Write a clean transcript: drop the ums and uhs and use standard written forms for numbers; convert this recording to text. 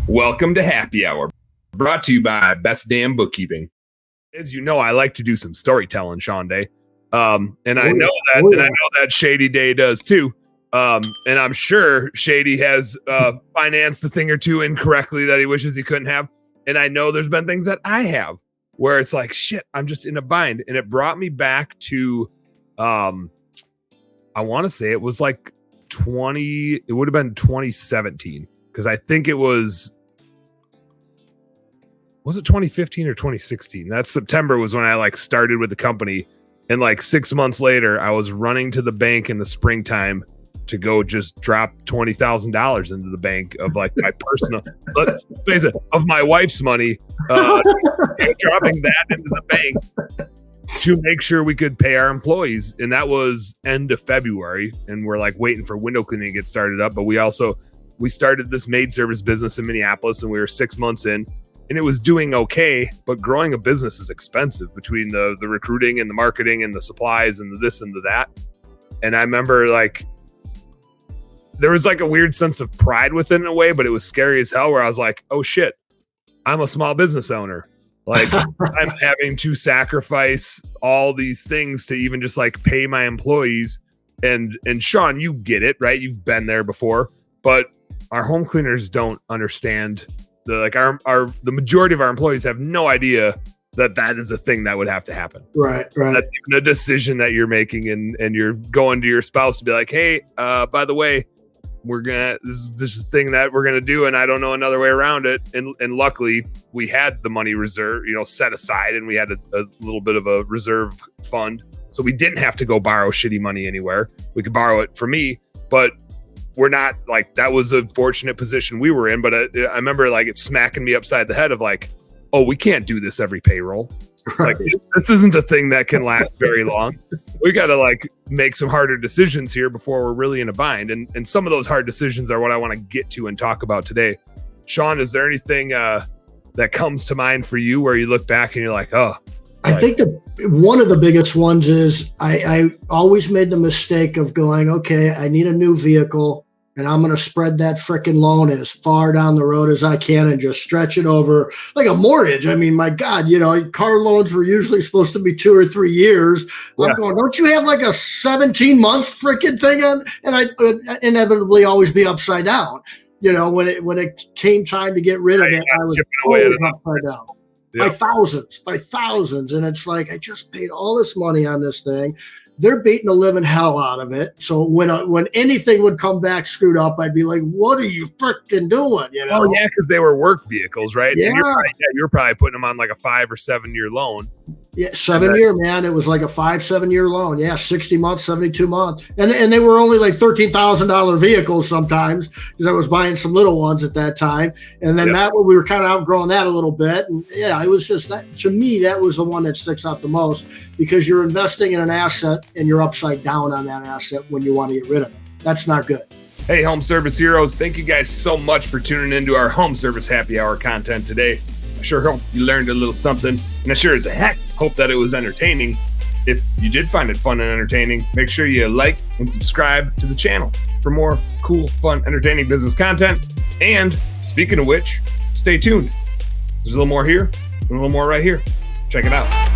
Welcome to Happy Hour, brought to you by Best Damn Bookkeeping. As you know, I like to do some storytelling, Sean Day. I know that Shady Day does too. And I'm sure Shady has financed a thing or two incorrectly that he wishes he couldn't have. And I know there's been things that I have where it's like, shit, I'm just in a bind. And it brought me back to, I want to say it was like it would have been 2017. Because I think it was it 2015 or 2016? That September was when I started with the company. And 6 months later, I was running to the bank in the springtime to go just drop $20,000 into the bank of my personal, let's face it, of my wife's money, dropping that into the bank to make sure we could pay our employees. And that was end of February. And we're waiting for window cleaning to get started up. But we started this maid service business in Minneapolis, and we were 6 months in. And it was doing okay, but growing a business is expensive between the recruiting and the marketing and the supplies and the this and the that. And I remember there was a weird sense of pride within a way, but it was scary as hell where I was like, oh shit, I'm a small business owner. I'm having to sacrifice all these things to even just pay my employees. And Sean, you get it, right? You've been there before, but our home cleaners don't understand. The majority of our employees have no idea that is a thing that would have to happen. Right. That's even a decision that you're making, and you're going to your spouse to be like, hey, by the way, this is a thing that we're gonna do, and I don't know another way around it. And luckily, we had the money reserve, set aside, and we had a little bit of a reserve fund, so we didn't have to go borrow shitty money anywhere. We could borrow it from me, but we're not that was a fortunate position we were in. But I remember it smacking me upside the head of oh, we can't do this every payroll. Right. This isn't a thing that can last very long. We got to make some harder decisions here before we're really in a bind. And some of those hard decisions are what I want to get to and talk about today. Sean, is there anything that comes to mind for you where you look back and you're like, oh? I think that one of the biggest ones is I always made the mistake of going, okay, I need a new vehicle, and I'm going to spread that frickin' loan as far down the road as I can and just stretch it over like a mortgage. I mean, my God, car loans were usually supposed to be 2 or 3 years. Yeah. I'm going, don't you have a 17-month frickin' thing on? And I inevitably always be upside down. When it came time to get rid of it, I was always upside down. Yep. By thousands. And it's I just paid all this money on this thing. They're beating the living hell out of it. So when anything would come back screwed up, I'd be like, what are you freaking doing? Oh, yeah, because they were work vehicles, right? Yeah. And you're probably putting them on a 5 or 7 year loan. Yeah, 7 year, man. It was a 5-7 year loan. Yeah, 60 months, 72 months. And they were only $13,000 vehicles sometimes, because I was buying some little ones at that time. And then we were kind of outgrowing that a little bit. And yeah, it was just that, to me, that was the one that sticks out the most, because you're investing in an asset and you're upside down on that asset when you want to get rid of it. That's not good. Hey, home service heroes. Thank you guys so much for tuning into our home service happy hour content today. I sure hope you learned a little something, and I sure as heck hope that it was entertaining. If you did find it fun and entertaining, make sure you like and subscribe to the channel for more cool, fun, entertaining business content. And speaking of which, stay tuned. There's a little more here and a little more right here. Check it out.